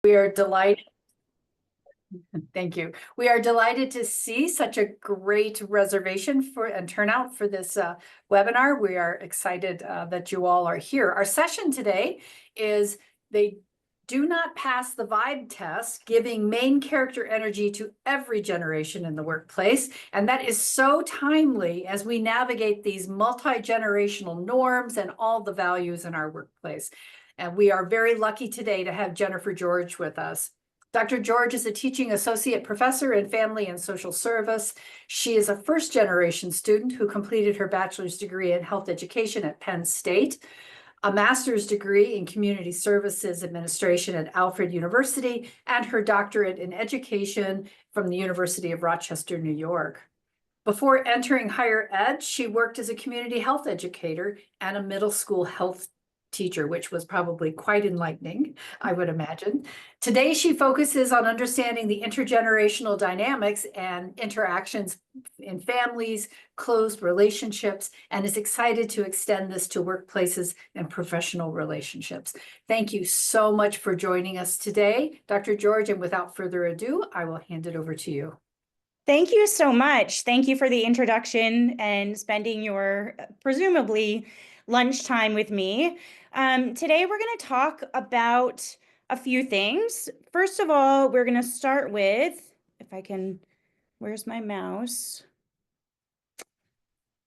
We are delighted. Thank you. We are delighted to see such a great reservation for and turnout for this webinar. We are excited that you all are here. Our session today is they do not pass the vibe test, giving main character energy to every generation in the workplace. And that is so timely as we navigate these multi-generational norms and all the values in our workplace. And we are very lucky today to have Jennifer George with us. Dr. George is a teaching associate professor in family and social service. She is a first-generation student who completed her bachelor's degree in health education at Penn State, a master's degree in community services administration at Alfred University, and her doctorate in education from the University of Rochester, New York. Before entering higher ed, she worked as a community health educator and a middle school health teacher, which was probably quite enlightening, I would imagine. Today, she focuses on understanding the intergenerational dynamics and interactions in families, closed relationships, and is excited to extend this to workplaces and professional relationships. Thank you so much for joining us today, Dr. George, and without further ado, I will hand it over to you. Thank you so much. Thank you for the introduction and spending your presumably lunchtime with me. Today, we're going to talk about a few things. First of all, we're going to start with, if I can, where's my mouse?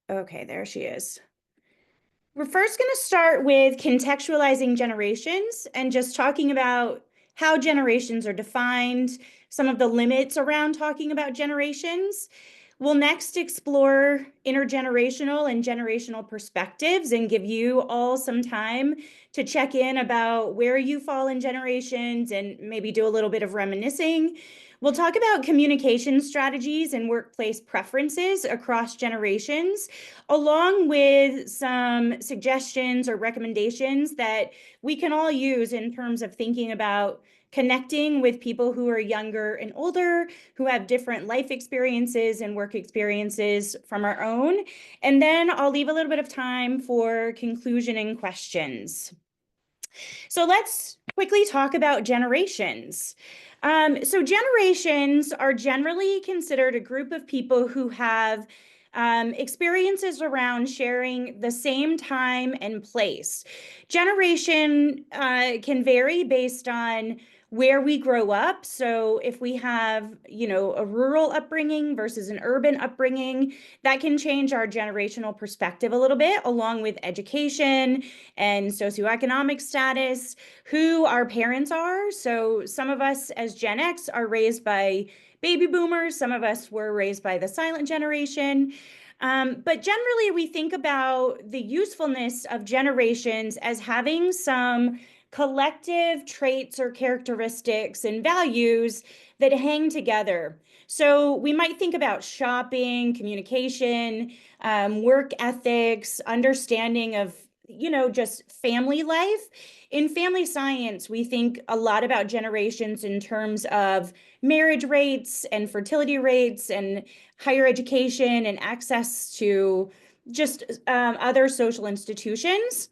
Okay, there she is. We're first going to start with contextualizing generations and just talking about how generations are defined, some of the limits around talking about generations. We'll next explore intergenerational and generational perspectives and give you all some time to check in about where you fall in generations and maybe do a little bit of reminiscing. We'll talk about communication strategies and workplace preferences across generations, along with some suggestions or recommendations that we can all use in terms of thinking about connecting with people who are younger and older, who have different life experiences and work experiences from our own. And then I'll leave a little bit of time for conclusion and questions. So let's quickly talk about generations. So generations are generally considered a group of people who have experiences around sharing the same time and place. Generation can vary based on where we grow up. So if we have, a rural upbringing versus an urban upbringing, that can change our generational perspective a little bit, along with education and socioeconomic status, who our parents are. So some of us as Gen X are raised by baby boomers. Some of us were raised by the silent generation. But generally, we think about the usefulness of generations as having some collective traits or characteristics and values that hang together. So we might think about shopping, communication, work ethics, understanding of, just family life. In family science, we think a lot about generations in terms of marriage rates and fertility rates and higher education and access to just other social institutions.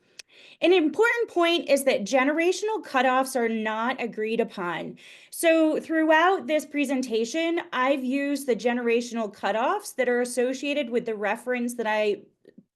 An important point is that generational cutoffs are not agreed upon. So throughout this presentation, I've used the generational cutoffs that are associated with the reference that I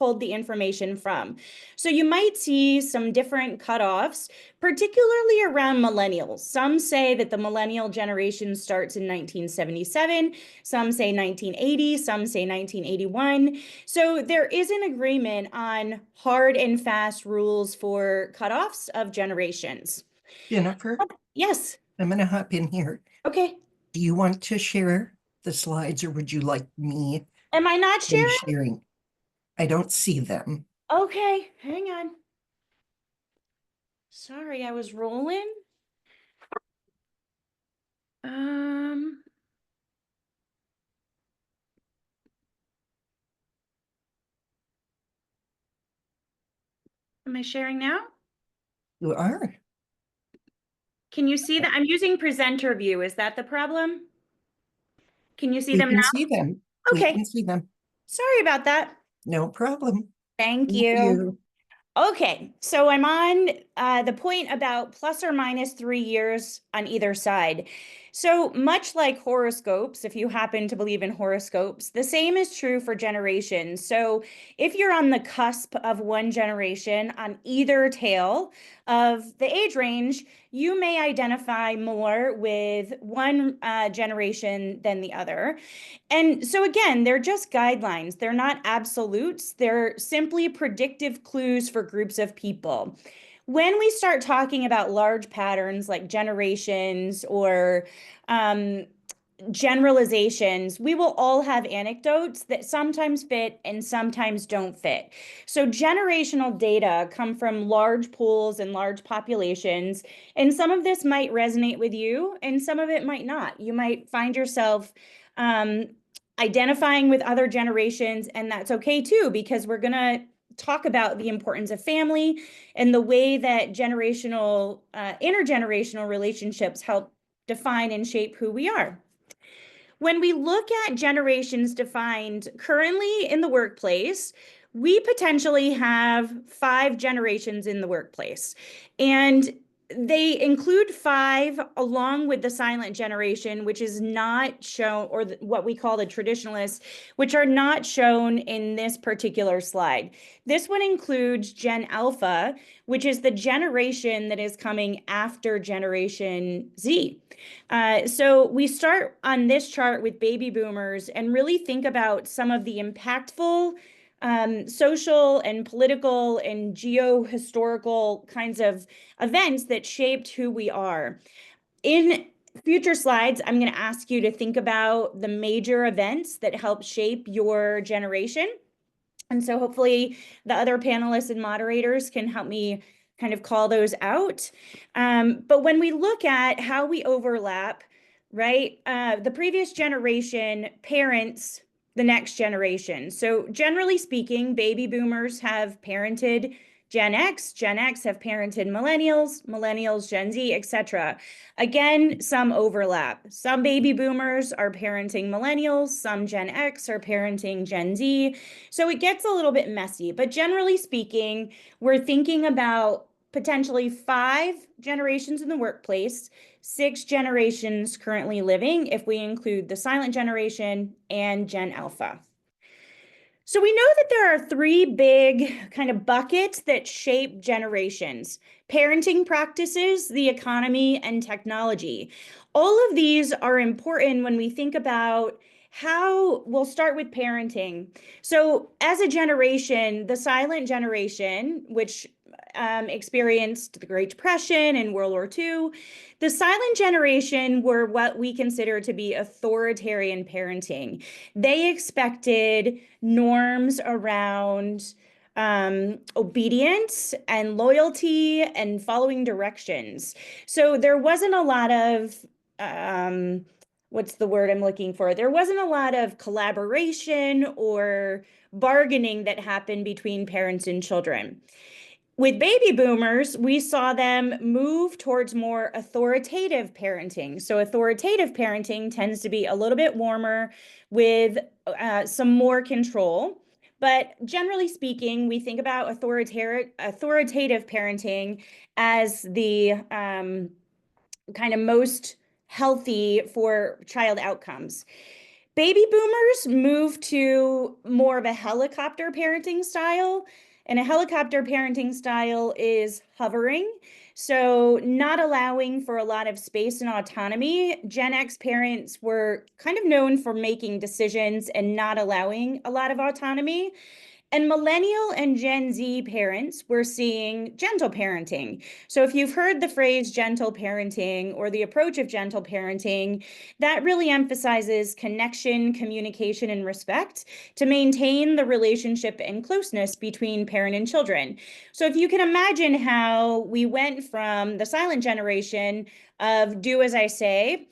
pulled the information from. So you might see some different cutoffs, particularly around millennials. Some say that the millennial generation starts in 1977, some say 1980, some say 1981. So there is an agreement on hard and fast rules for cutoffs of generations. Jennifer? Yes. I'm going to hop in here. Okay. Do you want to share the slides or would you like me? Am I not sharing? I don't see them. Okay, hang on. Sorry, I was rolling. Am I sharing now? You are. Can you see that? I'm using presenter view. Is that the problem? Can you see them now? We can see them. Okay. We can see them. Sorry about that. No problem. Thank you. Okay, so I'm on the point about plus or minus 3 years on either side. So much like horoscopes, if you happen to believe in horoscopes, the same is true for generations. So if you're on the cusp of one generation on either tail of the age range, you may identify more with one generation than the other. And so again, they're just guidelines. They're not absolutes. They're simply predictive clues for groups of people. When we start talking about large patterns like generations or generalizations, we will all have anecdotes that sometimes fit and sometimes don't fit. So generational data come from large pools and large populations, and some of this might resonate with you and some of it might not. You might find yourself identifying with other generations, and that's okay too, because we're gonna talk about the importance of family and the way that intergenerational relationships help define and shape who we are. When we look at generations defined currently in the workplace, we potentially have 5 generations in the workplace. And they include 5 along with the silent generation, which is not shown, or what we call the traditionalists, which are not shown in this particular slide. This one includes Gen Alpha, which is the generation that is coming after Generation Z. So we start on this chart with baby boomers and really think about some of the impactful social and political and geo-historical kinds of events that shaped who we are. In future slides, I'm going to ask you to think about the major events that helped shape your generation. And so hopefully the other panelists and moderators can help me kind of call those out. But when we look at how we overlap, right, the previous generation parents the next generation. So generally speaking, baby boomers have parented Gen X have parented millennials, Gen Z, etc. Again, some overlap. Some baby boomers are parenting millennials, some Gen X are parenting Gen Z. So it gets a little bit messy, but generally speaking, we're thinking about potentially 5 generations in the workplace, 6 generations currently living, if we include the silent generation and Gen Alpha. So we know that there are 3 big kind of buckets that shape generations: parenting practices, the economy, and technology. All of these are important when we think about how we'll start with parenting. So as a generation, the silent generation, which experienced the Great Depression and World War II, the silent generation were what we consider to be authoritarian parenting. They expected norms around obedience and loyalty and following directions. So there wasn't a lot of what's the word I'm looking for? There wasn't a lot of collaboration or bargaining that happened between parents and children. With baby boomers, we saw them move towards more authoritative parenting. So authoritative parenting tends to be a little bit warmer with some more control. But generally speaking, we think about authoritative parenting as the kind of most healthy for child outcomes. Baby boomers moved to more of a helicopter parenting style. And a helicopter parenting style is hovering, so not allowing for a lot of space and autonomy. Gen X parents were kind of known for making decisions and not allowing a lot of autonomy. And millennial and Gen Z parents were seeing gentle parenting. So if you've heard the phrase gentle parenting or the approach of gentle parenting, that really emphasizes connection, communication, and respect to maintain the relationship and closeness between parent and children. So if you can imagine how we went from the silent generation of do as I say,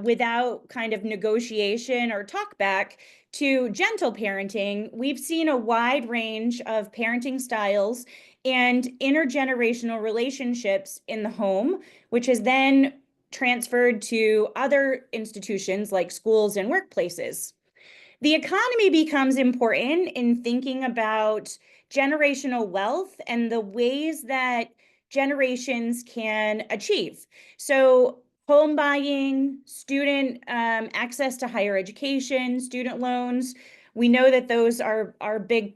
without kind of negotiation or talk back, to gentle parenting, we've seen a wide range of parenting styles and intergenerational relationships in the home, which has then transferred to other institutions like schools and workplaces. The economy becomes important in thinking about generational wealth and the ways that generations can achieve. So home buying, student access to higher education, student loans, we know that those are big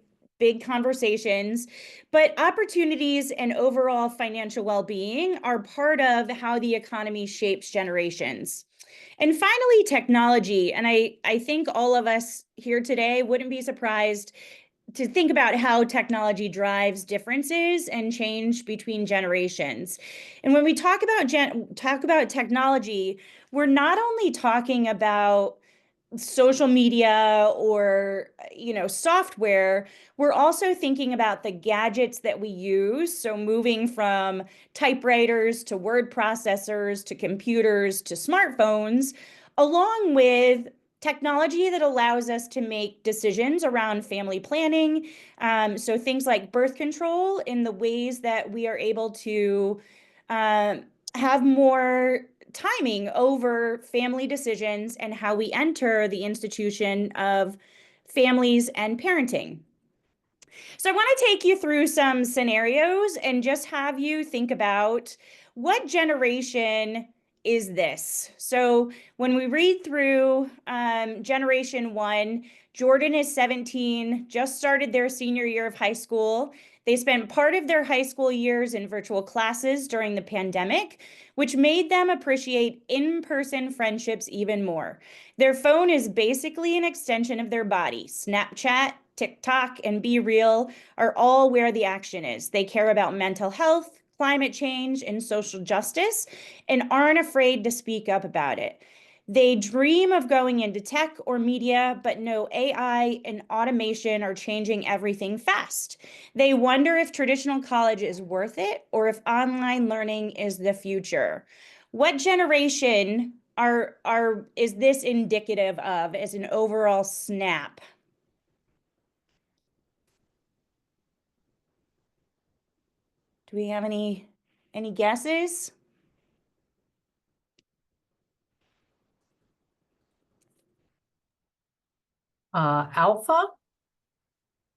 conversations, but opportunities and overall financial well-being are part of how the economy shapes generations. And finally, technology. And I think all of us here today wouldn't be surprised to think about how technology drives differences and change between generations. And when we talk about technology, we're not only talking about social media or software, we're also thinking about the gadgets that we use. So moving from typewriters to word processors to computers to smartphones, along with technology that allows us to make decisions around family planning. So things like birth control, in the ways that we are able to have more timing over family decisions and how we enter the institution of families and parenting. So I want to take you through some scenarios and just have you think about, what generation is this? So when we read through generation 1, Jordan is 17, just started their senior year of high school. They spent part of their high school years in virtual classes during the pandemic, which made them appreciate in-person friendships even more. Their phone is basically an extension of their body. Snapchat, TikTok, and Be Real are all where the action is. They care about mental health, climate change, and social justice, and aren't afraid to speak up about it. They dream of going into tech or media, but know AI and automation are changing everything fast. They wonder if traditional college is worth it or if online learning is the future. What generation is this indicative of as an overall snap? Do we have any guesses? Alpha,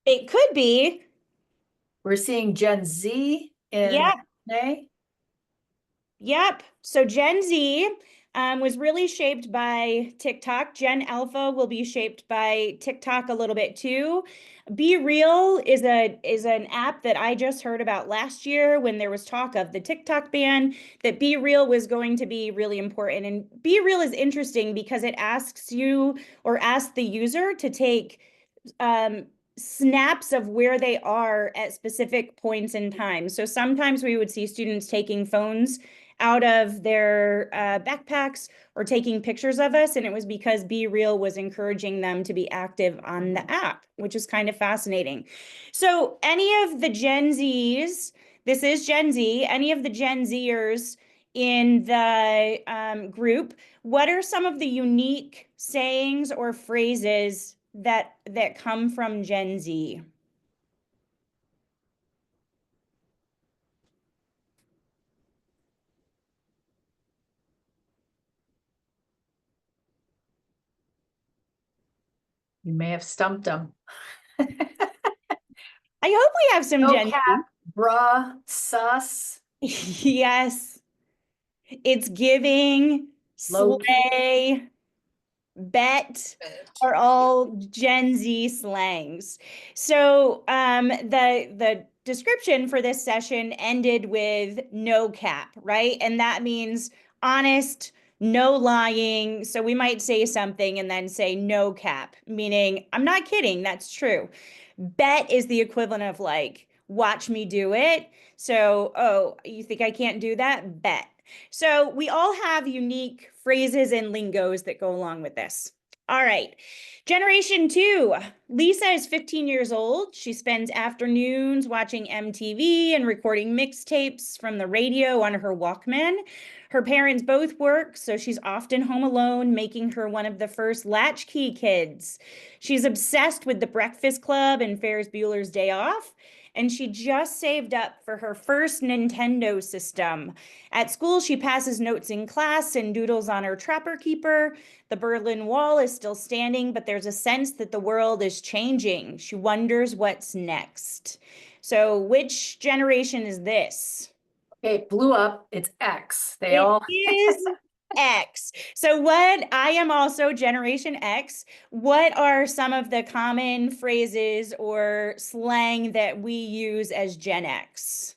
It could be. we're seeing Gen Z in Yep. May. Yep. So Gen Z was really shaped by TikTok. Gen Alpha will be shaped by TikTok a little bit too. Be Real is an app that I just heard about last year when there was talk of the TikTok ban, that Be Real was going to be really important. And Be Real is interesting because it asks you, or asks the user, to take snaps of where they are at specific points in time. So sometimes we would see students taking phones out of their backpacks or taking pictures of us, and it was because Be Real was encouraging them to be active on the app, which is kind of fascinating. So any of the Gen Zs, this is Gen Z, any of the Gen Zers in the group, what are some of the unique sayings or phrases that come from Gen Z? You may have stumped them. I hope we have some No Gen cap, bruh, sus, Z. Yes. It's giving, low key. slay, bet are all Gen Z slangs. So the description for this session ended with no cap, right? And that means honest, no lying. So we might say something and then say no cap, meaning I'm not kidding, that's true. Bet is the equivalent of like, watch me do it. So, oh, you think I can't do that? Bet. So we all have unique phrases and lingos that go along with this. All right. Generation 2. Lisa is 15 years old. She spends afternoons watching MTV and recording mixtapes from the radio on her Walkman. Her parents both work, so she's often home alone, making her one of the first latchkey kids. She's obsessed with The Breakfast Club and Ferris Bueller's Day Off, and she just saved up for her first Nintendo system. At school, she passes notes in class and doodles on her Trapper Keeper. The Berlin Wall is still standing, but there's a sense that the world is changing. She wonders what's next. So which generation is this? Okay, blew up. It's X. They It all, is X. So what, I am also Generation X. What are some of the common phrases or slang that we use as Gen X?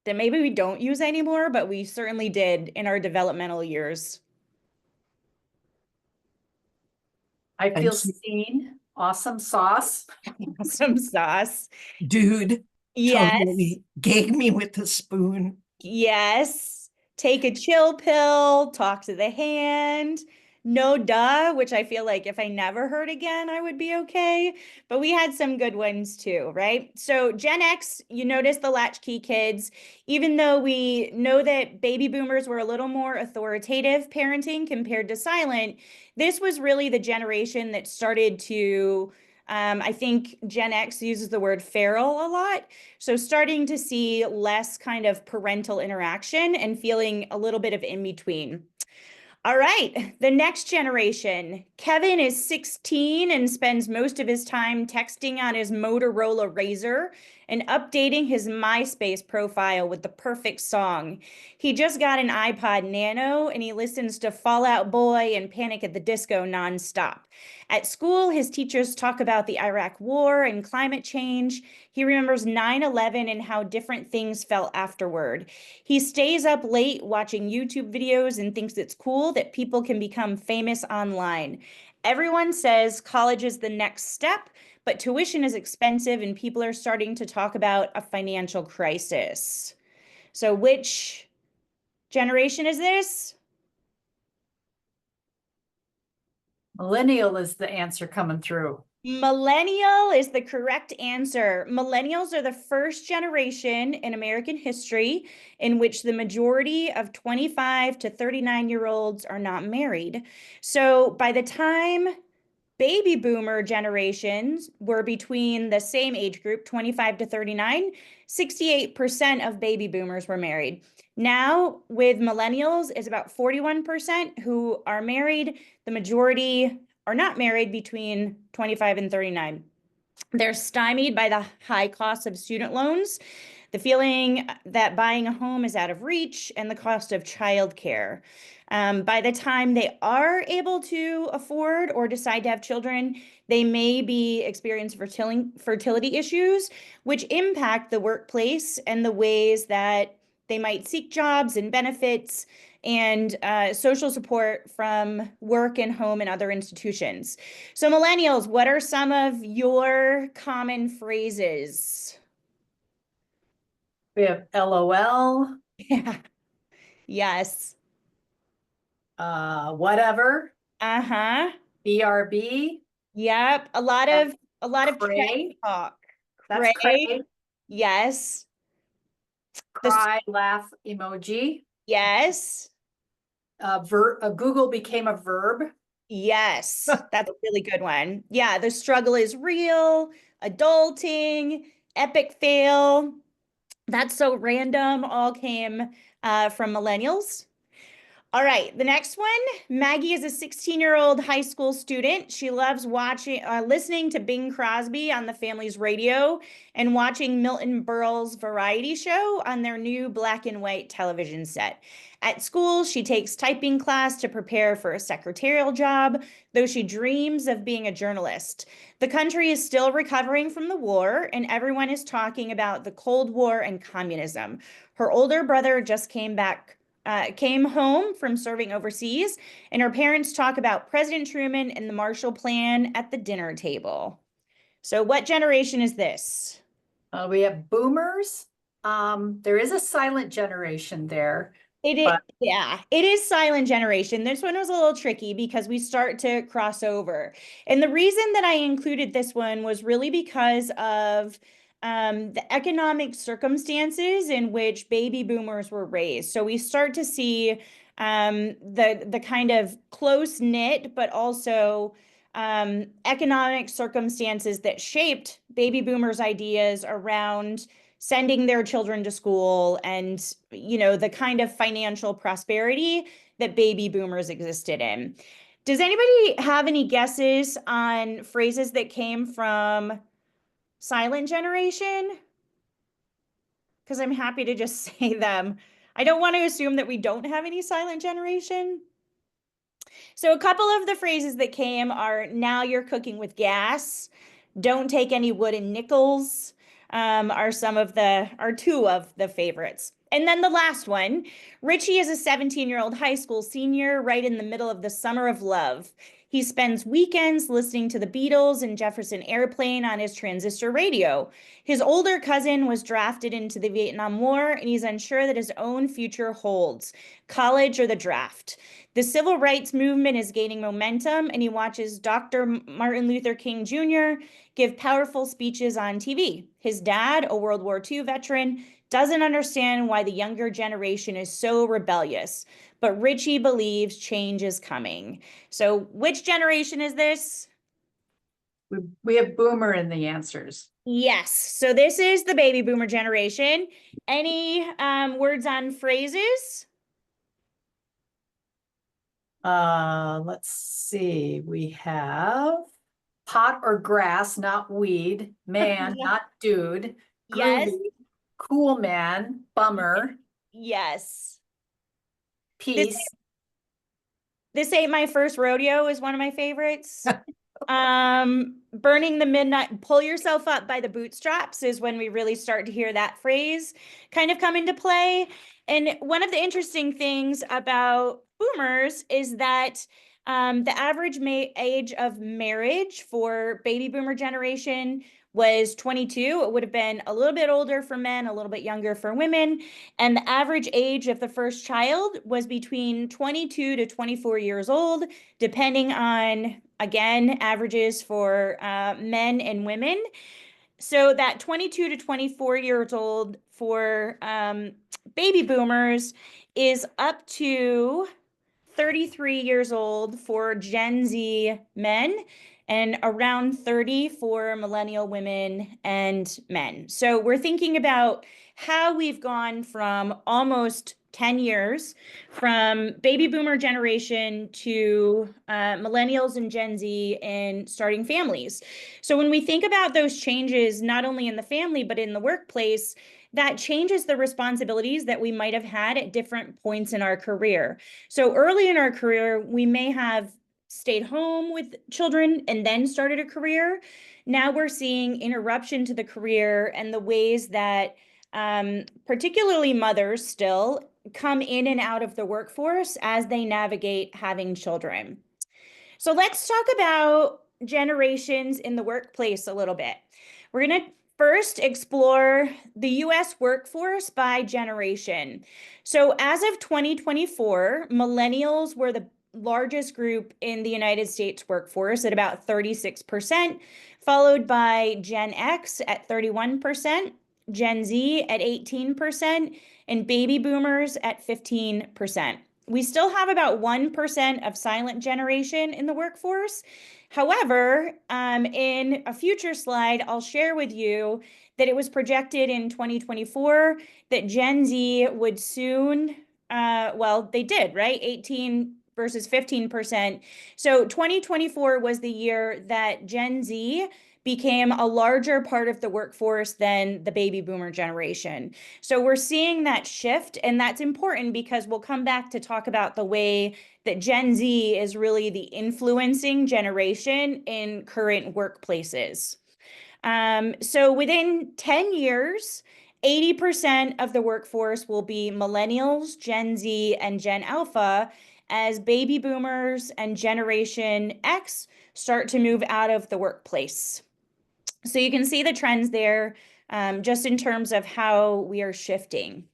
That maybe we don't use anymore, but we certainly did in our developmental years. I I'm feel s- seen. Awesome sauce. Some sauce. Dude, Yes. totally gag me with a spoon. Yes. Take a chill pill, talk to the hand. No duh, which I feel like if I never heard again, I would be okay. But we had some good ones too, right? So Gen X, you notice the latchkey kids, even though we know that baby boomers were a little more authoritative parenting compared to silent, this was really the generation that started to, I think Gen X uses the word feral a lot. So starting to see less kind of parental interaction and feeling a little bit of in between. All right, the next generation. Kevin is 16 and spends most of his time texting on his Motorola Razr and updating his MySpace profile with the perfect song. He just got an iPod Nano and he listens to Fall Out Boy and Panic at the Disco nonstop. At school, his teachers talk about the Iraq War and climate change. He remembers 9/11 and how different things felt afterward. He stays up late watching YouTube videos and thinks it's cool that people can become famous online. Everyone says college is the next step, but tuition is expensive and people are starting to talk about a financial crisis. So, which generation is this? Millennial is the answer coming through. Millennial is the correct answer. Millennials are the first generation in American history in which the majority of 25 to 39-year-olds are not married. So by the time baby boomer generations were between the same age group, 25 to 39, 68% of baby boomers were married. Now, with millennials, it's about 41% who are married. The majority are not married between 25 and 39. They're stymied by the high cost of student loans, the feeling that buying a home is out of reach, and the cost of childcare. By the time they are able to afford or decide to have children, they may be experiencing fertility issues, which impact the workplace and the ways that they might seek jobs and benefits and social support from work and home and other institutions. So, millennials, what are some of your common phrases? We have LOL, Yeah. Yes. whatever, Uh-huh. BRB, Yep. that's A lot of chat cray, talk. that's Cray. cray, Yes. The cry, laugh emoji. yes. Google became a verb. Yes. That's a really good one. Yeah, the struggle is real, adulting, epic fail. That's so random, all came from millennials. All right, the next one. Maggie is a 16-year-old high school student. She loves listening to Bing Crosby on the family's radio and watching Milton Berle's variety show on their new black and white television set. At school, she takes typing class to prepare for a secretarial job, though she dreams of being a journalist. The country is still recovering from the war, and everyone is talking about the Cold War and communism. Her older brother just came home from serving overseas, and her parents talk about President Truman and the Marshall Plan at the dinner table. So, what generation is this? We have boomers. There is a silent generation there, It is, but yeah, it is silent generation. This one was a little tricky because we start to cross over. And the reason that I included this one was really because of the economic circumstances in which baby boomers were raised. So we start to see the kind of close knit, but also economic circumstances that shaped baby boomers' ideas around sending their children to school and, you know, the kind of financial prosperity that baby boomers existed in. Does anybody have any guesses on phrases that came from silent generation? because I'm happy to just say them. I don't want to assume that we don't have any silent generation. So a couple of the phrases that came are now you're cooking with gas, don't take any wooden nickels, are two of the favorites. And then the last one, Richie is a 17-year-old high school senior right in the middle of the summer of love. He spends weekends listening to the Beatles and Jefferson Airplane on his transistor radio. His older cousin was drafted into the Vietnam War, and he's unsure that his own future holds college or the draft. The civil rights movement is gaining momentum, and he watches Dr. Martin Luther King Jr. give powerful speeches on TV. His dad, a World War II veteran, doesn't understand why the younger generation is so rebellious, but Richie believes change is coming. So which generation is this? We have boomer in the answers. Yes, so this is the baby boomer generation. Any words on phrases? Let's see. We have pot or grass, not weed. Man, not dude. Yes. Groovy, cool man, bummer, Yes. peace. This Ain't My First Rodeo is one of my favorites. Burning the midnight, pull yourself up by the bootstraps is when we really start to hear that phrase kind of come into play. And one of the interesting things about boomers is that the average age of marriage for baby boomer generation was 22. It would have been a little bit older for men, a little bit younger for women. And the average age of the first child was between 22 to 24 years old, depending on, again, averages for men and women. So that 22 to 24 years old for baby boomers is up to 33 years old for Gen Z men and around 30 for millennial women and men. So we're thinking about how we've gone from almost 10 years from baby boomer generation to millennials and Gen Z and starting families. So when we think about those changes, not only in the family, but in the workplace, that changes the responsibilities that we might have had at different points in our career. So early in our career, we may have stayed home with children and then started a career. Now we're seeing interruption to the career and the ways that particularly mothers still come in and out of the workforce as they navigate having children. So let's talk about generations in the workplace a little bit. We're going to first explore the US workforce by generation. So as of 2024, millennials were the largest group in the United States workforce at about 36%, followed by Gen X at 31%, Gen Z at 18%, and baby boomers at 15%. We still have about 1% of silent generation in the workforce. However, in a future slide, I'll share with you that it was projected in 2024 that Gen Z would soon, well, they did, right? 18 versus 15%. So 2024 was the year that Gen Z became a larger part of the workforce than the baby boomer generation. So we're seeing that shift, and that's important because we'll come back to talk about the way that Gen Z is really the influencing generation in current workplaces. So within 10 years, 80% of the workforce will be millennials, Gen Z, and Gen Alpha, as baby boomers and Generation X start to move out of the workplace. So you can see the trends there just in terms of how we are shifting.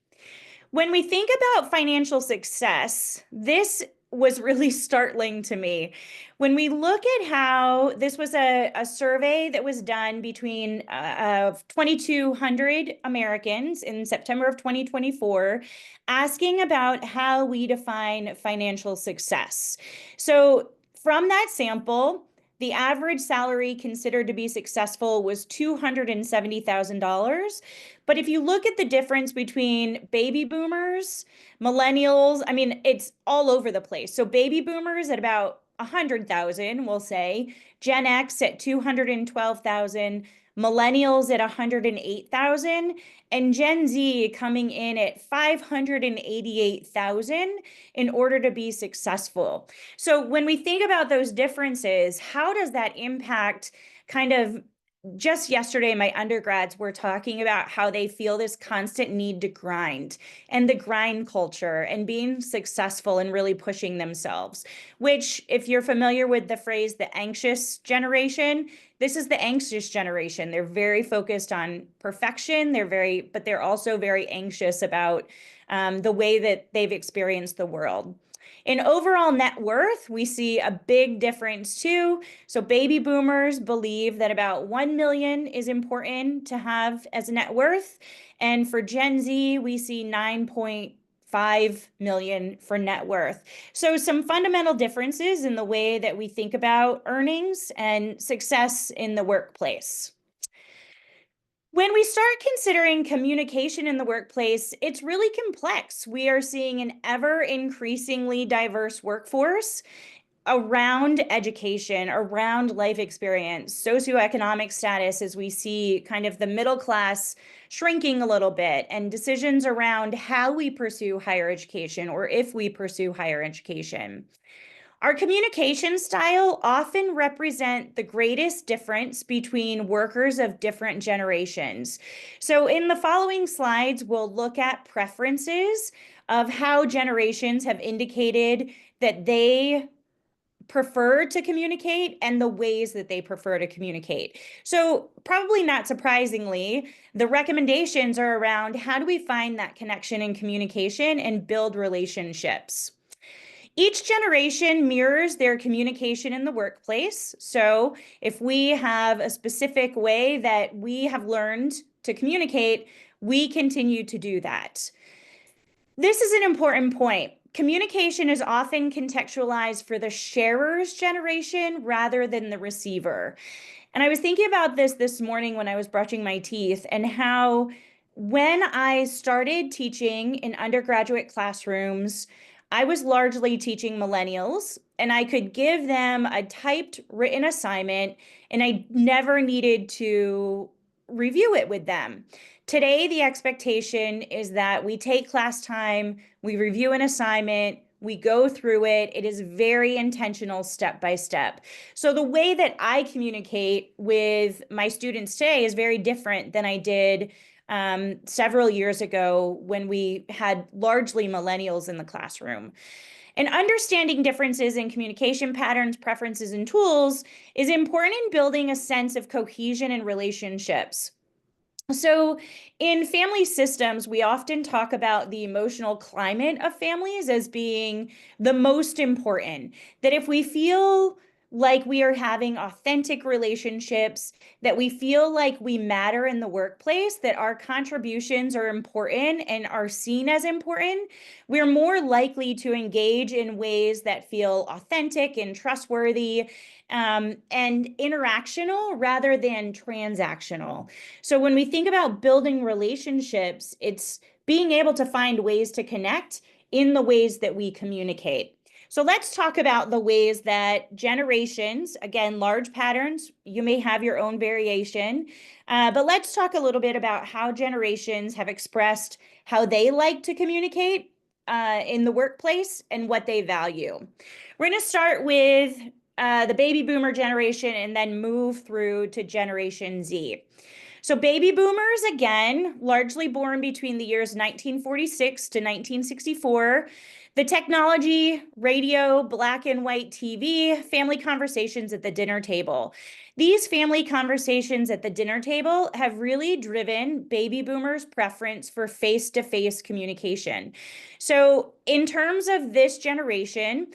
When we think about financial success, this was really startling to me. When we look at how this was a survey that was done between 2,200 Americans in September of 2024, asking about how we define financial success. So from that sample, the average salary considered to be successful was $270,000. But if you look at the difference between baby boomers, millennials, I mean, it's all over the place. So baby boomers at about 100,000, we'll say, Gen X at 212,000, millennials at 108,000, and Gen Z coming in at 588,000 in order to be successful. So when we think about those differences, how does that impact kind of just yesterday, my undergrads were talking about how they feel this constant need to grind and the grind culture and being successful and really pushing themselves, which if you're familiar with the phrase, the anxious generation, this is the anxious generation. They're very focused on perfection. But they're also very anxious about the way that they've experienced the world. In overall net worth, we see a big difference too. So baby boomers believe that about 1 million is important to have as a net worth. And for Gen Z, we see 9.5 million for net worth. So some fundamental differences in the way that we think about earnings and success in the workplace. When we start considering communication in the workplace, it's really complex. We are seeing an ever increasingly diverse workforce around education, around life experience, socioeconomic status, as we see kind of the middle class shrinking a little bit, and decisions around how we pursue higher education or if we pursue higher education. Our communication style often represent the greatest difference between workers of different generations. So in the following slides, we'll look at preferences of how generations have indicated that they prefer to communicate and the ways that they prefer to communicate. So probably not surprisingly, the recommendations are around how do we find that connection and communication and build relationships. Each generation mirrors their communication in the workplace. So if we have a specific way that we have learned to communicate, we continue to do that. This is an important point. Communication is often contextualized for the sharer's generation rather than the receiver. And I was thinking about this morning when I was brushing my teeth, and how when I started teaching in undergraduate classrooms, I was largely teaching millennials, and I could give them a typed written assignment, and I never needed to review it with them. Today, the expectation is that we take class time, we review an assignment, we go through it. It is very intentional, step by step. So the way that I communicate with my students today is very different than I did several years ago when we had largely millennials in the classroom. And understanding differences in communication patterns, preferences, and tools is important in building a sense of cohesion in relationships. So in family systems, we often talk about the emotional climate of families as being the most important. That if we feel like we are having authentic relationships, that we feel like we matter in the workplace, that our contributions are important and are seen as important, we're more likely to engage in ways that feel authentic and trustworthy, and interactional rather than transactional. So when we think about building relationships, it's being able to find ways to connect in the ways that we communicate. So let's talk about the ways that generations, again, large patterns, you may have your own variation, but let's talk a little bit about how generations have expressed how they like to communicate in the workplace and what they value. We're going to start with the baby boomer generation and then move through to Generation Z. So baby boomers, again, largely born between the years 1946 to 1964. The technology, radio, black and white TV, family conversations at the dinner table. These family conversations at the dinner table have really driven baby boomers' preference for face-to-face communication. So in terms of this generation,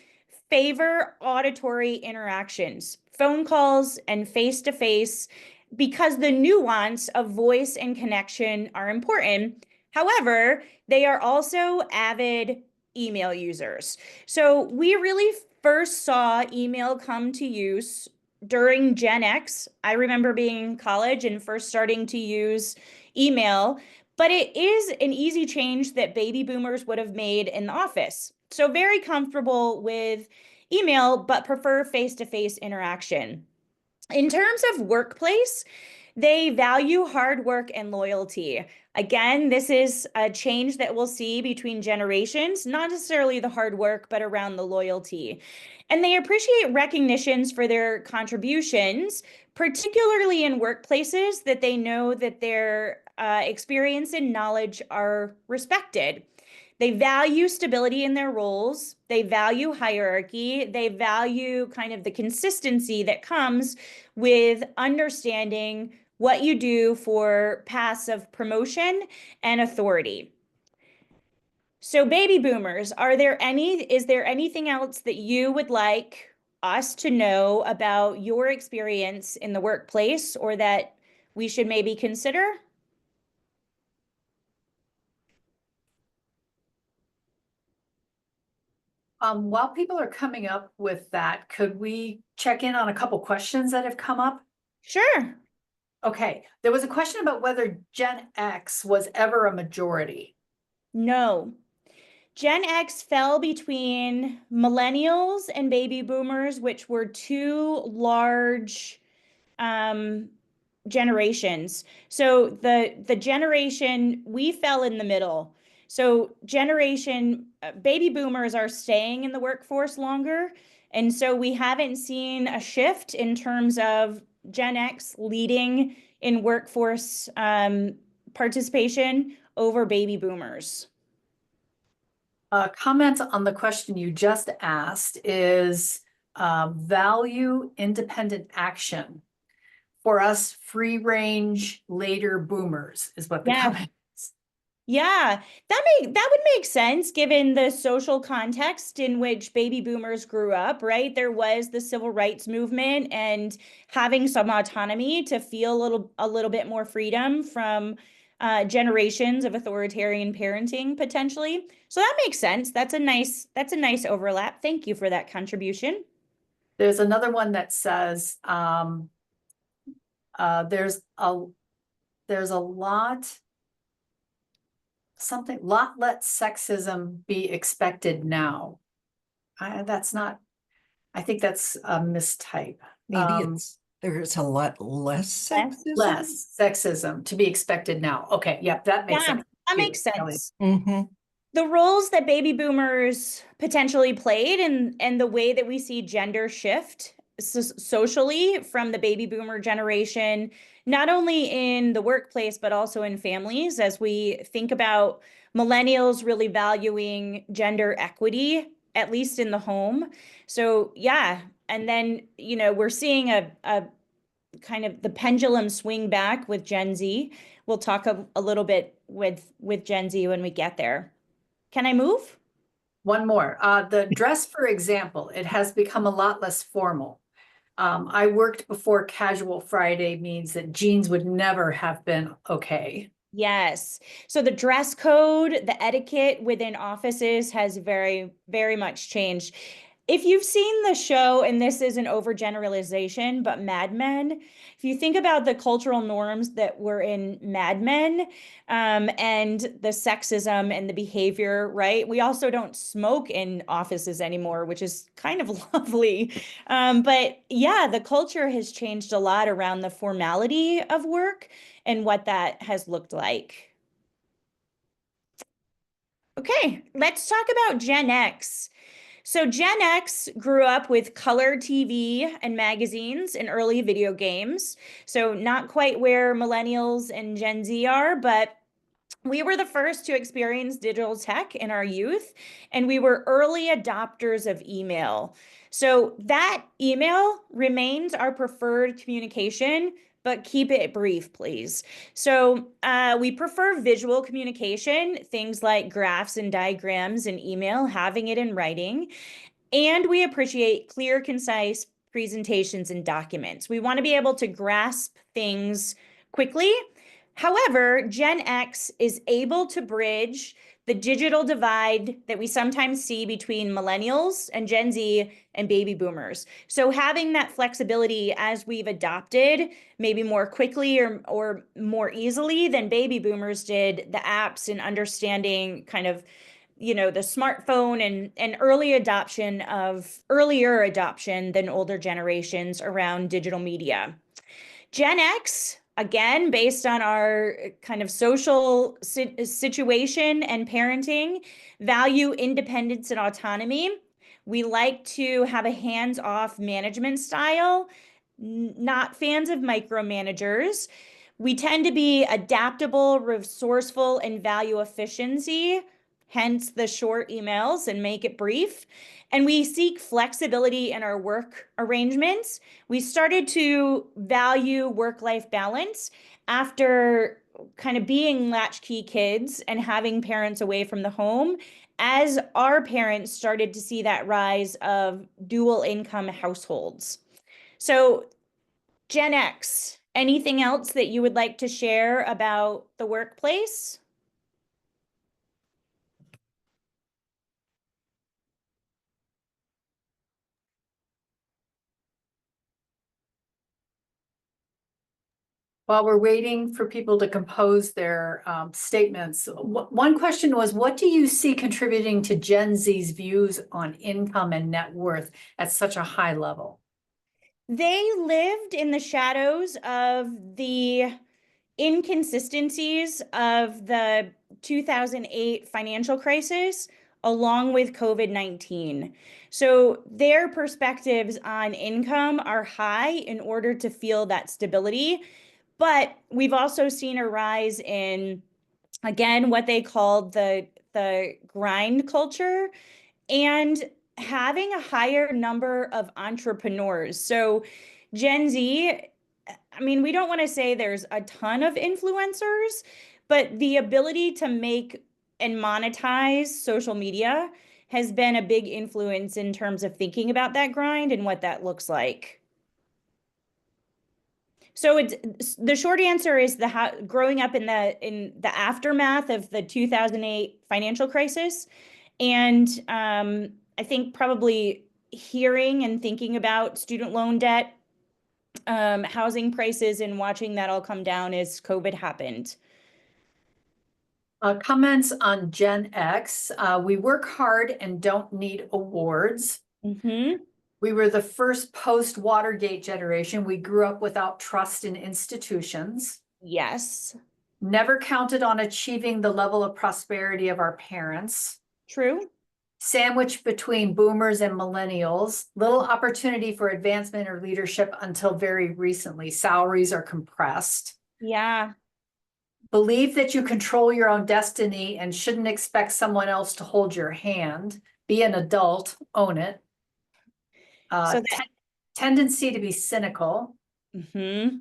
favor auditory interactions, phone calls and face-to-face, because the nuance of voice and connection are important. However, they are also avid email users. So we really first saw email come to use during Gen X. I remember being in college and first starting to use email, but it is an easy change that baby boomers would have made in the office. So very comfortable with email, but prefer face-to-face interaction. In terms of workplace, They value hard work and loyalty. Again, this is a change that we'll see between generations, not necessarily the hard work, but around the loyalty. And they appreciate recognitions for their contributions, particularly in workplaces that they know that their experience and knowledge are respected. They value stability in their roles. They value hierarchy. They value kind of the consistency that comes with understanding what you do for paths of promotion and authority. So baby boomers, is there anything else that you would like us to know about your experience in the workplace or that we should maybe consider? While people are coming up with that, could we check in on a couple questions that have come up? Sure. Okay, there was a question about whether Gen X was ever a majority. No. Gen X fell between millennials and baby boomers, which were two large generations. So the generation we fell in the middle. So generation baby boomers are staying in the workforce longer, and so we haven't seen a shift in terms of Gen X leading in workforce participation over baby boomers. Comment on the question you just asked is value independent action. For us, free range later boomers is what the Yeah. comment is. Yeah, that would make sense given the social context in which baby boomers grew up, right? There was the civil rights movement and having some autonomy to feel a little bit more freedom from generations of authoritarian parenting potentially. So that makes sense. That's a nice overlap. Thank you for that contribution. There's another one that says there's a lot let sexism be expected now. That's not, I think that's a mistype. Maybe there's a lot less sexism. Less sexism to be expected now. Okay, yep, that makes Yeah, sense. that makes sense. Mm-hmm. The roles that baby boomers potentially played and the way that we see gender shift socially from the baby boomer generation, not only in the workplace, but also in families, as we think about millennials really valuing gender equity, at least in the home. So yeah, and then, we're seeing a kind of the pendulum swing back with Gen Z. We'll talk a little bit with Gen Z when we get there. Can I move? One more. The dress, for example, it has become a lot less formal. I worked before casual Friday means that jeans would never have been okay. Yes. So the dress code, the etiquette within offices has very, very much changed. If you've seen the show, and this is an overgeneralization, but Mad Men, if you think about the cultural norms that were in Mad Men, and the sexism and the behavior, right? We also don't smoke in offices anymore, which is kind of lovely. But yeah, the culture has changed a lot around the formality of work and what that has looked like. Okay, let's talk about Gen X. So Gen X grew up with color TV and magazines and early video games. So not quite where millennials and Gen Z are, but we were the first to experience digital tech in our youth, and we were early adopters of email. So that email remains our preferred communication, but keep it brief, please. So we prefer visual communication, things like graphs and diagrams in email, having it in writing. And we appreciate clear, concise presentations and documents. We want to be able to grasp things quickly. However, Gen X is able to bridge the digital divide that we sometimes see between millennials and Gen Z and baby boomers. So having that flexibility as we've adopted, maybe more quickly or more easily than baby boomers did, the apps and understanding kind of the smartphone and earlier adoption than older generations around digital media. Gen X again, based on our kind of social situation and parenting, value independence and autonomy. We like to have a hands-off management style, not fans of micromanagers. We tend to be adaptable, resourceful, and value efficiency, hence the short emails and make it brief. And we seek flexibility in our work arrangements. We started to value work-life balance after kind of being latchkey kids and having parents away from the home, as our parents started to see that rise of dual income households. So Gen X, anything else that you would like to share about the workplace? While we're waiting for people to compose their statements, one question was, what do you see contributing to Gen Z's views on income and net worth at such a high level? They lived in the shadows of the inconsistencies of the 2008 financial crisis, along with COVID-19. So their perspectives on income are high in order to feel that stability. But we've also seen a rise in, again, what they called the grind culture, and having a higher number of entrepreneurs. So Gen Z, I mean, we don't want to say there's a ton of influencers, but the ability to make and monetize social media has been a big influence in terms of thinking about that grind and what that looks like. So it's the short answer is growing up in the aftermath of the 2008 financial crisis, and I think probably hearing and thinking about student loan debt, housing prices, and watching that all come down as COVID happened. Comments on Gen X. We work hard and don't need awards. Mm-hmm. We were the first post-Watergate generation. We grew up without trust in institutions. Yes. Never counted on achieving the level of prosperity of our parents. True. Sandwiched between boomers and millennials. Little opportunity for advancement or leadership until very recently. Salaries are compressed. Yeah. Believe that you control your own destiny and shouldn't expect someone else to hold your hand. Be an adult, own it. So Tendency to be cynical. mm-hmm.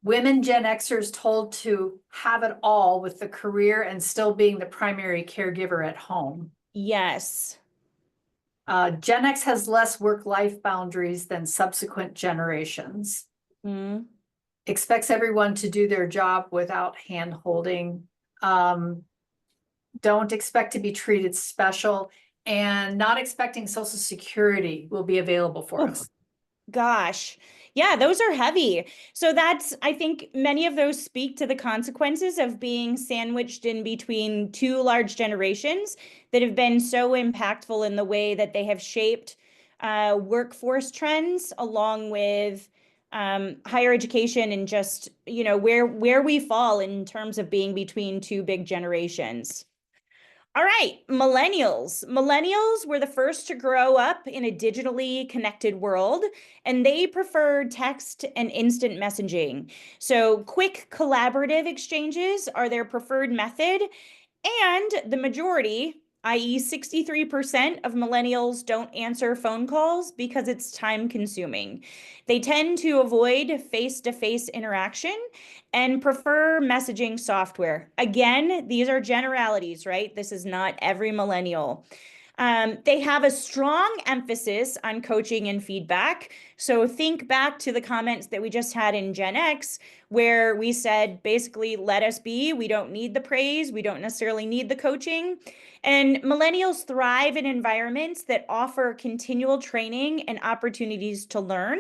Women Gen Xers told to have it all with the career and still being the primary caregiver at home. Yes. Gen X has less work-life boundaries than subsequent generations. Mm-hmm. Expects everyone to do their job without hand-holding. Don't expect to be treated special, and not expecting Social Security will be available for us. Gosh. Yeah, those are heavy. So I think many of those speak to the consequences of being sandwiched in between two large generations that have been so impactful in the way that they have shaped workforce trends, along with higher education, and just, where we fall in terms of being between two big generations. All right, millennials. Millennials were the first to grow up in a digitally connected world, and they preferred text and instant messaging. So quick collaborative exchanges are their preferred method, and the majority, i.e. 63% of millennials, don't answer phone calls because it's time consuming. They tend to avoid face-to-face interaction and prefer messaging software. Again, these are generalities, right? This is not every millennial. They have a strong emphasis on coaching and feedback. So think back to the comments that we just had in Gen X, where we said, basically, let us be. We don't need the praise. We don't necessarily need the coaching. And millennials thrive in environments that offer continual training and opportunities to learn.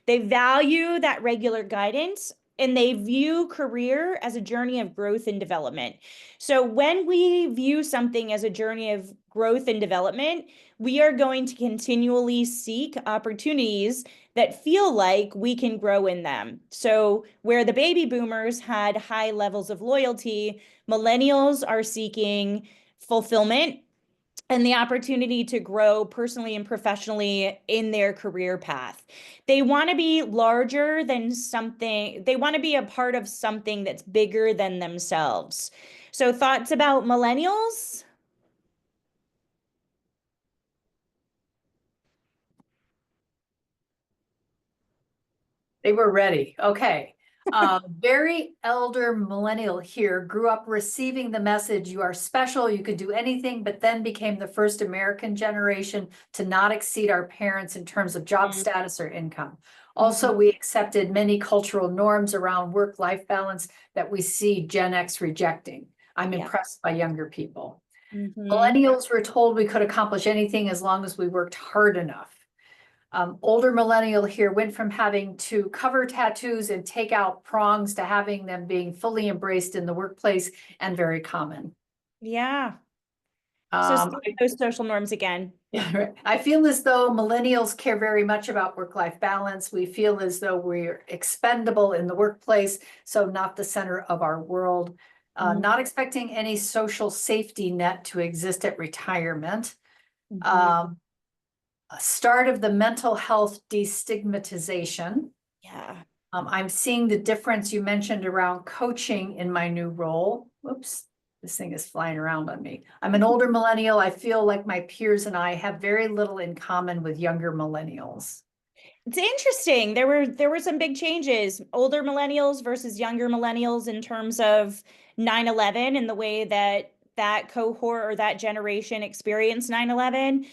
They value that regular guidance, and they view career as a journey of growth and development. So when we view something as a journey of growth and development, we are going to continually seek opportunities that feel like we can grow in them. So where the baby boomers had high levels of loyalty, millennials are seeking fulfillment and the opportunity to grow personally and professionally in their career path. They want to be larger than something, they want to be a part of something that's bigger than themselves. So thoughts about millennials? They were ready. Okay. Very elder millennial here grew up receiving the message, you are special, you could do anything, but then became the first American generation to not exceed our parents in terms of job status or income. Also, we accepted many cultural norms around work-life balance that we see Gen X rejecting. I'm impressed by younger people. Millennials were told we could accomplish anything as long as we worked hard enough. Older millennial here went from having to cover tattoos and take out prongs to having them being fully embraced in the workplace and very common. Yeah. So those social norms again. Yeah, I feel as though millennials care very much about work-life balance. We feel as though we're expendable in the workplace, so not the center of our world. Not expecting any social safety net to exist at retirement. A start of the mental health destigmatization. Yeah. I'm seeing the difference you mentioned around coaching in my new role. Whoops, this thing is flying around on me. I'm an older millennial. I feel like my peers and I have very little in common with younger millennials. It's interesting. There were some big changes, older millennials versus younger millennials in terms of 9/11 and the way that that cohort or that generation experienced 9/11.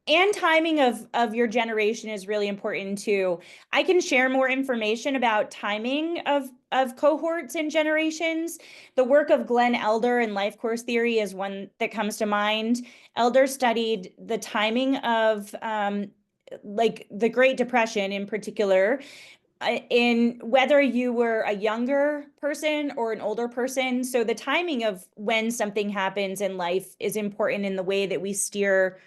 And timing of your generation is really important too. I can share more information about timing of cohorts and generations. The work of Glenn Elder in life course theory is one that comes to mind. Elder studied the timing of like the Great Depression in particular, in whether you were a younger person or an older person. So the timing of when something happens in life is important in the way that we steer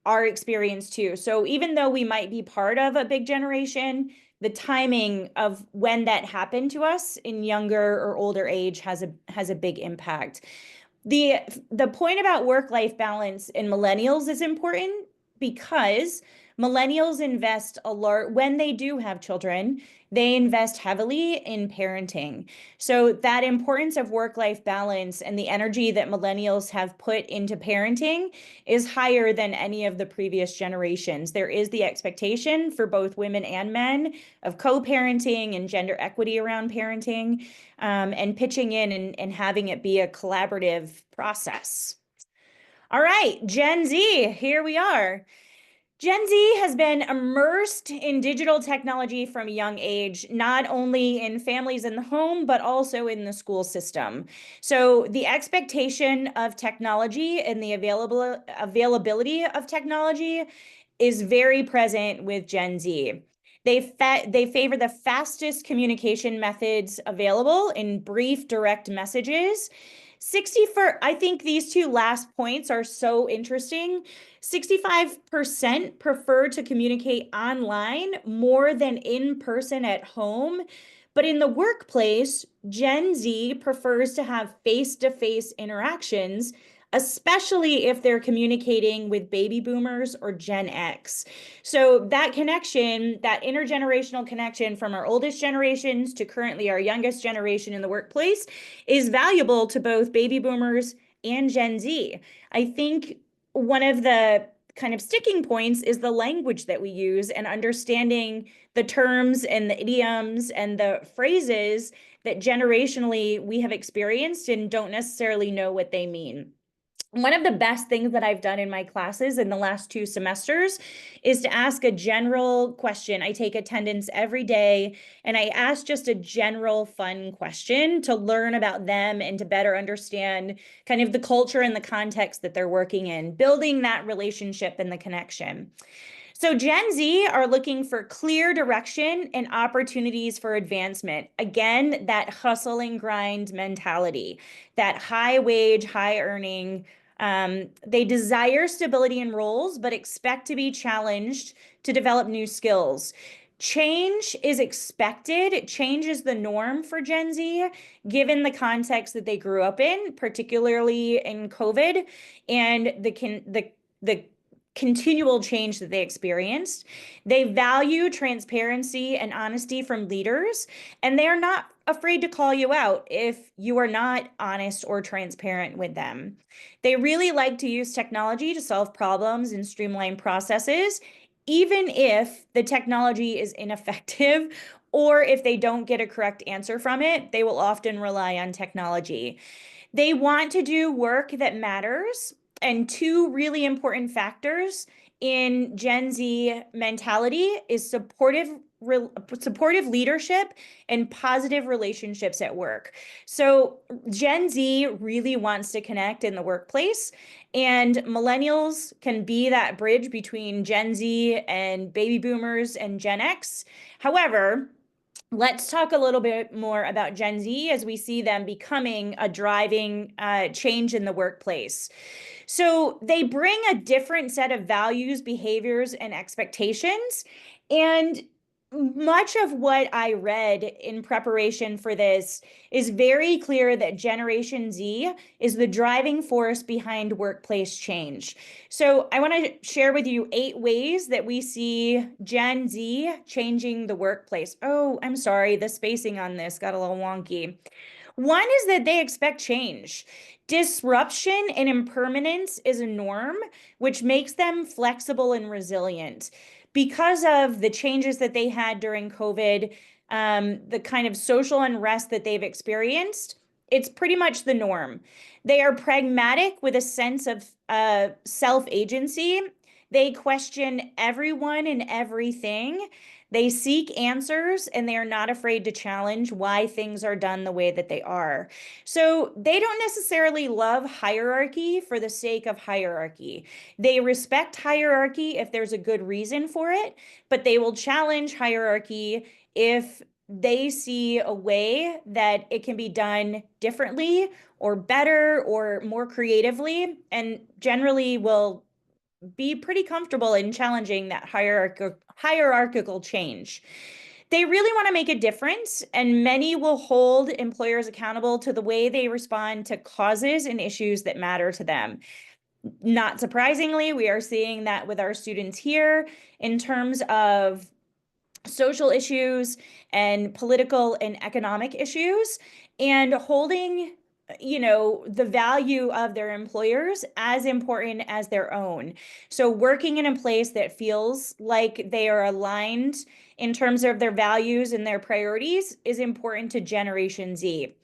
our experience too. So even though we might be part of a big generation, the timing of when that happened to us in younger or older age has a big impact. The point about work-life balance in millennials is important because millennials invest a lot when they do have children, they invest heavily in parenting. So that importance of work-life balance and the energy that millennials have put into parenting is higher than any of the previous generations. There is the expectation for both women and men of co-parenting and gender equity around parenting, and pitching in and having it be a collaborative process. All right, Gen Z, here we are. Gen Z has been immersed in digital technology from a young age, not only in families in the home, but also in the school system. So the expectation of technology and the availability of technology is very present with Gen Z. They favor the fastest communication methods available in brief, direct messages. I think these two last points are so interesting. 65% prefer to communicate online more than in person at home. But in the workplace, Gen Z prefers to have face-to-face interactions, especially if they're communicating with baby boomers or Gen X. So that connection, that intergenerational connection from our oldest generations to currently our youngest generation in the workplace is valuable to both baby boomers and Gen Z. I think one of the kind of sticking points is the language that we use and understanding the terms and the idioms and the phrases that generationally we have experienced and don't necessarily know what they mean. One of the best things that I've done in my classes in the last 2 semesters is to ask a general question. I take attendance every day and I ask just a general fun question to learn about them and to better understand kind of the culture and the context that they're working in, building that relationship and the connection. So Gen Z are looking for clear direction and opportunities for advancement. Again, that hustle and grind mentality, that high wage, high earning They desire stability in roles, but expect to be challenged to develop new skills. Change is expected. Change is the norm for Gen Z, given the context that they grew up in, particularly in COVID, and the continual change that they experienced. They value transparency and honesty from leaders, and they are not afraid to call you out if you are not honest or transparent with them. They really like to use technology to solve problems and streamline processes, even if the technology is ineffective or if they don't get a correct answer from it, they will often rely on technology. They want to do work that matters. And two really important factors in Gen Z mentality is supportive leadership and positive relationships at work. So Gen Z really wants to connect in the workplace, and millennials can be that bridge between Gen Z and baby boomers and Gen X. However, let's talk a little bit more about Gen Z as we see them becoming a driving change in the workplace. So they bring a different set of values, behaviors, and expectations. And much of what I read in preparation for this is very clear that Generation Z is the driving force behind workplace change. So I want to share with you 8 ways that we see Gen Z changing the workplace. Oh, I'm sorry, the spacing on this got a little wonky. One is that they expect change. Disruption and impermanence is a norm, which makes them flexible and resilient. Because of the changes that they had during COVID, the kind of social unrest that they've experienced, it's pretty much the norm. They are pragmatic with a sense of self-agency. They question everyone and everything. They seek answers, and they are not afraid to challenge why things are done the way that they are. So they don't necessarily love hierarchy for the sake of hierarchy. They respect hierarchy if there's a good reason for it, but they will challenge hierarchy if they see a way that it can be done differently or better or more creatively, and generally will be pretty comfortable in challenging that hierarchical change. They really want to make a difference, and many will hold employers accountable to the way they respond to causes and issues that matter to them. Not surprisingly, we are seeing that with our students here in terms of social issues and political and economic issues, and holding the value of their employers as important as their own. So working in a place that feels like they are aligned in terms of their values and their priorities is important to Generation Z.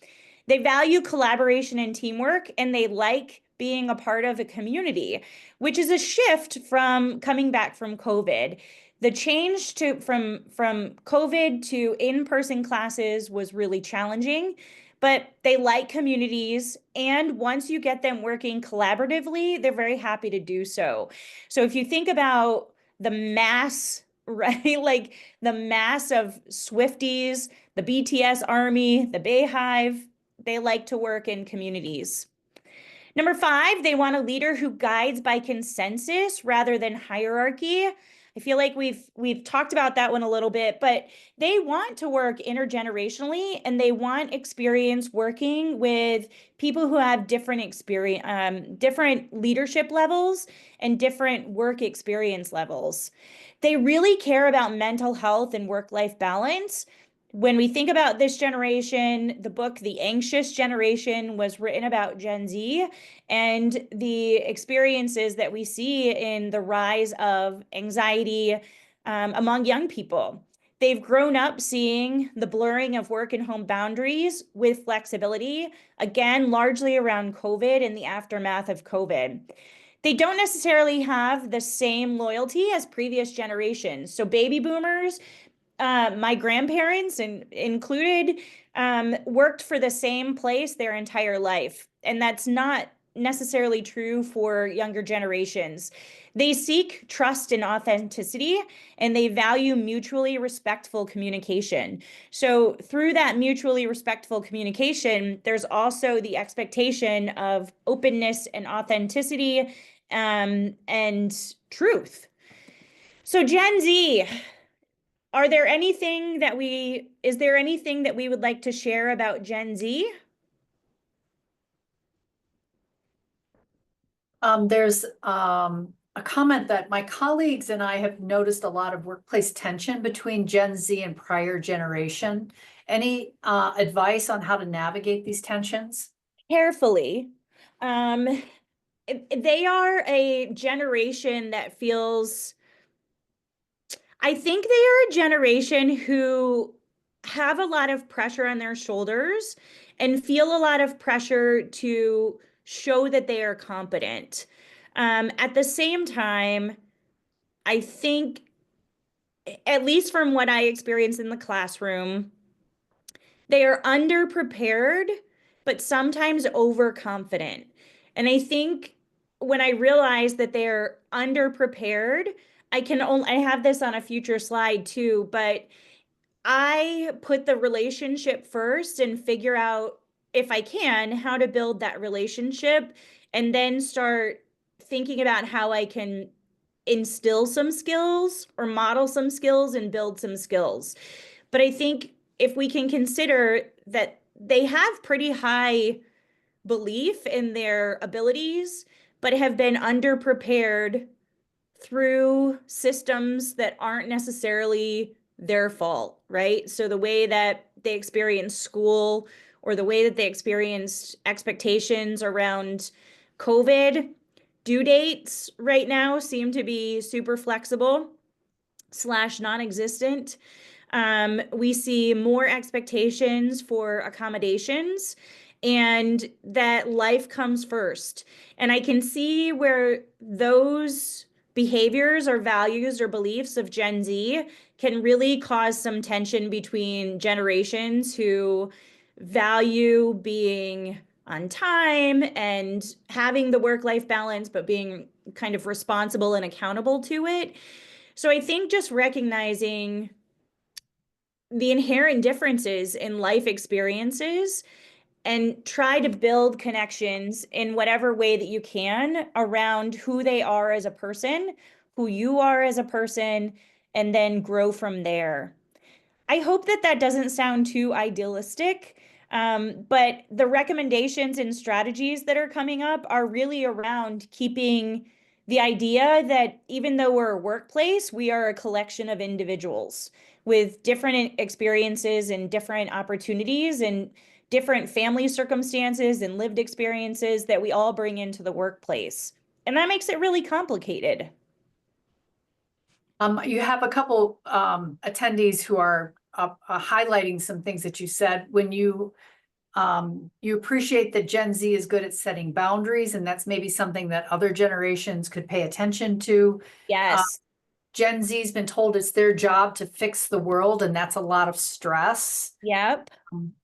They value collaboration and teamwork, and they like being a part of a community, which is a shift from coming back from COVID. The change from COVID to in-person classes was really challenging, but they like communities, and once you get them working collaboratively, they're very happy to do so. So if you think about the mass, right, like the mass of Swifties, the BTS army, the Bayhive, they like to work in communities. Number 5, they want a leader who guides by consensus rather than hierarchy. I feel like we've talked about that one a little bit, but they want to work intergenerationally, and they want experience working with people who have different experience, different leadership levels and different work experience levels. They really care about mental health and work-life balance. When we think about this generation, the book The Anxious Generation was written about Gen Z and the experiences that we see in the rise of anxiety among young people. They've grown up seeing the blurring of work and home boundaries with flexibility, again, largely around COVID and the aftermath of COVID. They don't necessarily have the same loyalty as previous generations. So baby boomers, my grandparents included, worked for the same place their entire life. And that's not necessarily true for younger generations. They seek trust and authenticity, and they value mutually respectful communication. So through that mutually respectful communication, there's also the expectation of openness and authenticity, and truth. So Gen Z, is there anything that we would like to share about Gen Z? There's a comment that my colleagues and I have noticed a lot of workplace tension between Gen Z and prior generation. Any advice on how to navigate these tensions? Carefully. They are a generation that feels, I think they are a generation who have a lot of pressure on their shoulders and feel a lot of pressure to show that they are competent. At the same time, I think, at least from what I experienced in the classroom, they are underprepared, but sometimes overconfident. And I think when I realized that they're underprepared, I have this on a future slide too, but I put the relationship first and figure out, if I can, how to build that relationship, and then start thinking about how I can instill some skills or model some skills and build some skills. But I think if we can consider that they have pretty high belief in their abilities, but have been underprepared through systems that aren't necessarily their fault, right? So the way that they experience school, or the way that they experienced expectations around COVID, due dates right now seem to be super flexible / non-existent. We see more expectations for accommodations, and that life comes first. And I can see where those behaviors or values or beliefs of Gen Z can really cause some tension between generations who value being on time and having the work-life balance, but being kind of responsible and accountable to it. So I think just recognizing the inherent differences in life experiences and try to build connections in whatever way that you can around who they are as a person, who you are as a person, and then grow from there. I hope that that doesn't sound too idealistic, but the recommendations and strategies that are coming up are really around keeping the idea that even though we're a workplace, we are a collection of individuals with different experiences and different opportunities and different family circumstances and lived experiences that we all bring into the workplace. And that makes it really complicated. You have a couple attendees who are highlighting some things that you said when you appreciate that Gen Z is good at setting boundaries, and that's maybe something that other generations could pay attention to. Yes. Gen Z's been told it's their job to fix the world, and that's a lot of stress. Yep.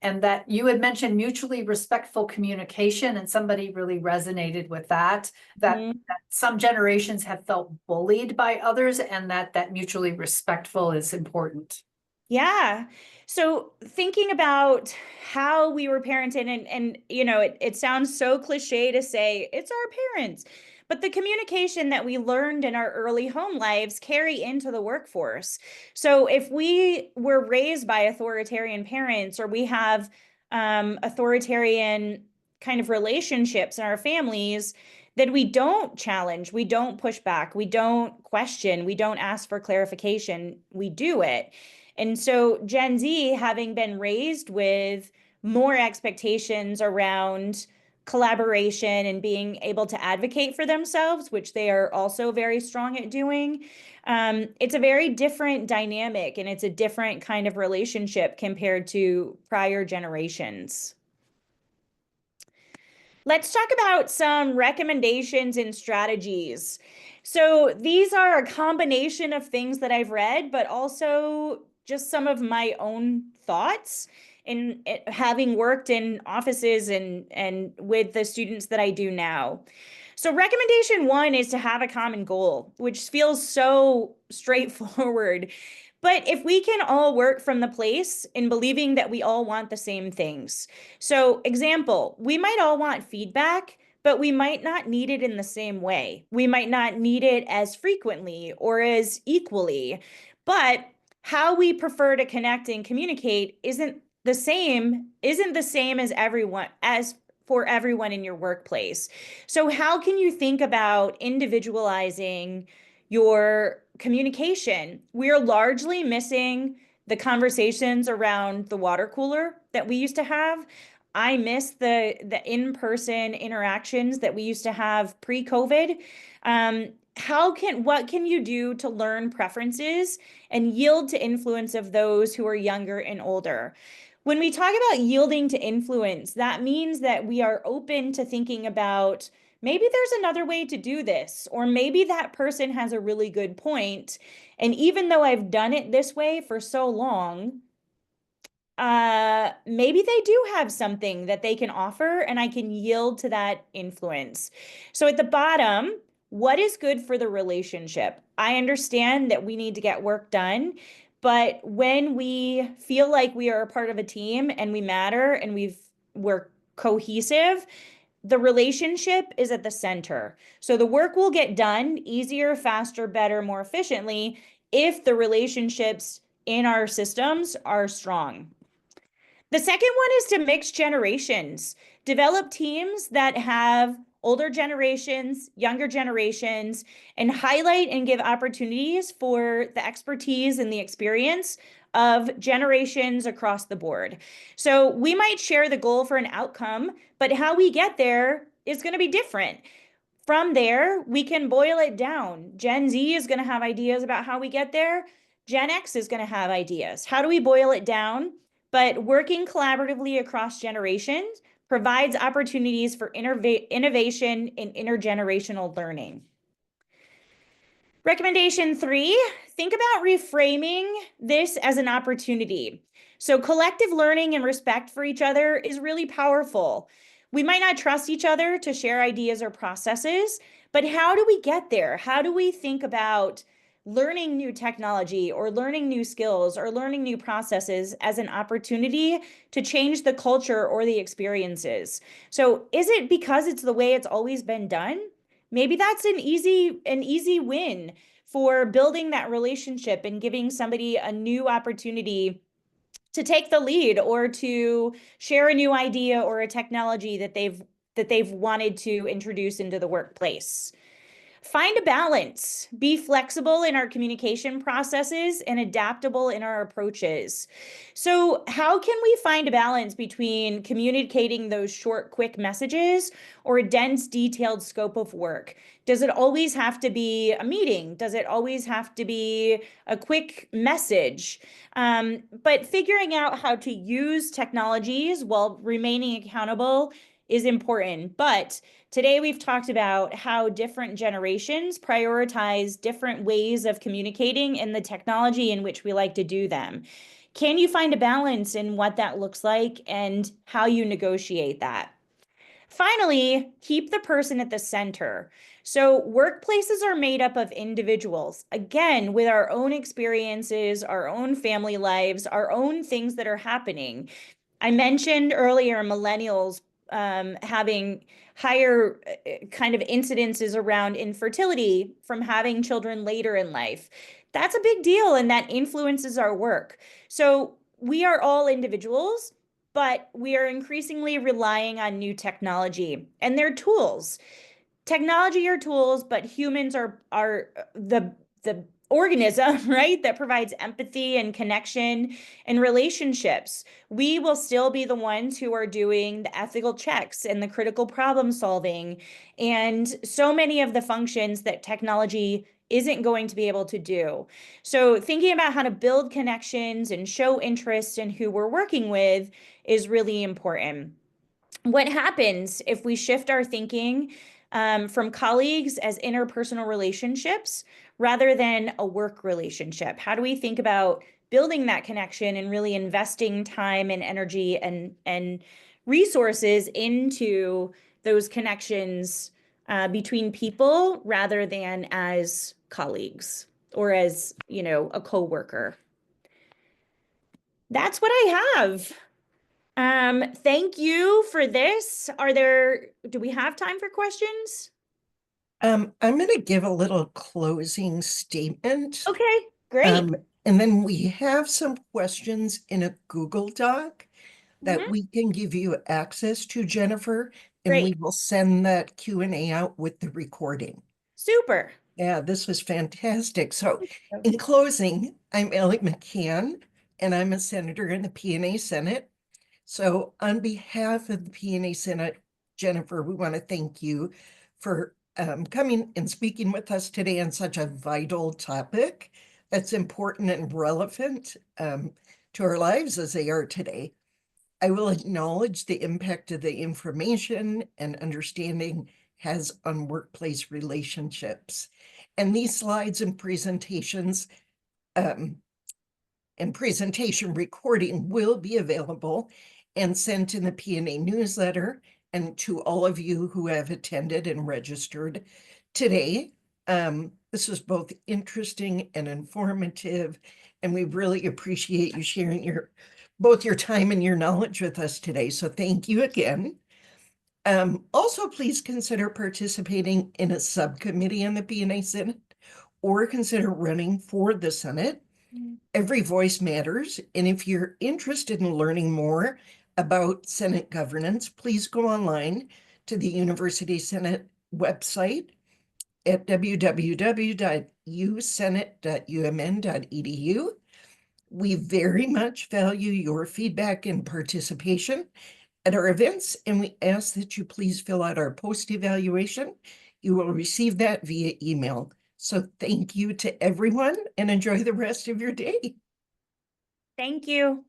And that you had mentioned mutually respectful communication, and somebody really resonated with that, that some generations have felt bullied by others, and that mutually respectful is important. Yeah. So thinking about how we were parented, and it sounds so cliche to say it's our parents, but the communication that we learned in our early home lives carry into the workforce. So if we were raised by authoritarian parents, or we have authoritarian kind of relationships in our families, then we don't challenge, we don't push back, we don't question, we don't ask for clarification, we do it. And so Gen Z, having been raised with more expectations around collaboration and being able to advocate for themselves, which they are also very strong at doing, it's a very different dynamic, and it's a different kind of relationship compared to prior generations. Let's talk about some recommendations and strategies. So these are a combination of things that I've read, but also just some of my own thoughts. in having worked in offices and with the students that I do now. So recommendation 1 is to have a common goal, which feels so straightforward. But if we can all work from the place in believing that we all want the same things. So example, we might all want feedback, but we might not need it in the same way. We might not need it as frequently or as equally, but how we prefer to connect and communicate isn't the same as everyone, as for everyone in your workplace. So how can you think about individualizing your communication? We're largely missing the conversations around the water cooler that we used to have. I miss the in-person interactions that we used to have pre-COVID. What can you do to learn preferences and yield to influence of those who are younger and older? When we talk about yielding to influence, that means that we are open to thinking about maybe there's another way to do this, or maybe that person has a really good point. And even though I've done it this way for so long, maybe they do have something that they can offer and I can yield to that influence. So at the bottom, what is good for the relationship? I understand that we need to get work done, but when we feel like we are a part of a team and we matter and we're cohesive, the relationship is at the center. So the work will get done easier, faster, better, more efficiently if the relationships in our systems are strong. The second one is to mix generations. Develop teams that have older generations, younger generations, and highlight and give opportunities for the expertise and the experience of generations across the board. So we might share the goal for an outcome, but how we get there is going to be different. From there, we can boil it down. Gen Z is going to have ideas about how we get there. Gen X is going to have ideas. How do we boil it down? But working collaboratively across generations provides opportunities for innovation and intergenerational learning. Recommendation 3, think about reframing this as an opportunity. So collective learning and respect for each other is really powerful. We might not trust each other to share ideas or processes, but how do we get there? How do we think about learning new technology or learning new skills or learning new processes as an opportunity to change the culture or the experiences? So is it because it's the way it's always been done? Maybe that's an easy win for building that relationship and giving somebody a new opportunity to take the lead or to share a new idea or a technology that they've wanted to introduce into the workplace. Find a balance. Be flexible in our communication processes and adaptable in our approaches. So how can we find a balance between communicating those short, quick messages or a dense, detailed scope of work? Does it always have to be a meeting? Does it always have to be a quick message? But figuring out how to use technologies while remaining accountable is important. But today we've talked about how different generations prioritize different ways of communicating and the technology in which we like to do them. Can you find a balance in what that looks like and how you negotiate that? Finally, keep the person at the center. So workplaces are made up of individuals, again, with our own experiences, our own family lives, our own things that are happening. I mentioned earlier millennials having higher kind of incidences around infertility from having children later in life. That's a big deal, and that influences our work. So we are all individuals, but we are increasingly relying on new technology, and they're tools. Technology are tools, but humans are the organism, right, that provides empathy and connection and relationships. We will still be the ones who are doing the ethical checks and the critical problem solving and so many of the functions that technology isn't going to be able to do. So thinking about how to build connections and show interest in who we're working with is really important. What happens if we shift our thinking from colleagues as interpersonal relationships rather than a work relationship? How do we think about building that connection and really investing time and energy and resources into those connections between people rather than as colleagues or as, a coworker. That's what I have. Thank you for this. Do we have time for questions? I'm going to give a little closing statement. Okay, great. And then we have some questions in a Google Doc that we can give you access to, Jennifer, and we Great. will send that Q&A out with the recording. Super. Yeah, this was fantastic. So in closing, I'm Ellie McCann, and I'm a senator in the P&A Senate. So on behalf of the P&A Senate, Jennifer, we want to thank you for coming and speaking with us today on such a vital topic that's important and relevant to our lives as they are today. I will acknowledge the impact of the information and understanding has on workplace relationships. And these slides and presentations and presentation recording will be available and sent in the P&A newsletter and to all of you who have attended and registered today. This was both interesting and informative, and we really appreciate you sharing both your time and your knowledge with us today. So thank you again. Also, please consider participating in a subcommittee in the P&A Senate or consider running for the Senate. Every voice matters. And if you're interested in learning more about Senate governance, please go online to the University Senate website at www.usenate.umn.edu. We very much value your feedback and participation at our events, and we ask that you please fill out our post-evaluation. You will receive that via email. So thank you to everyone and enjoy the rest of your day. Thank you.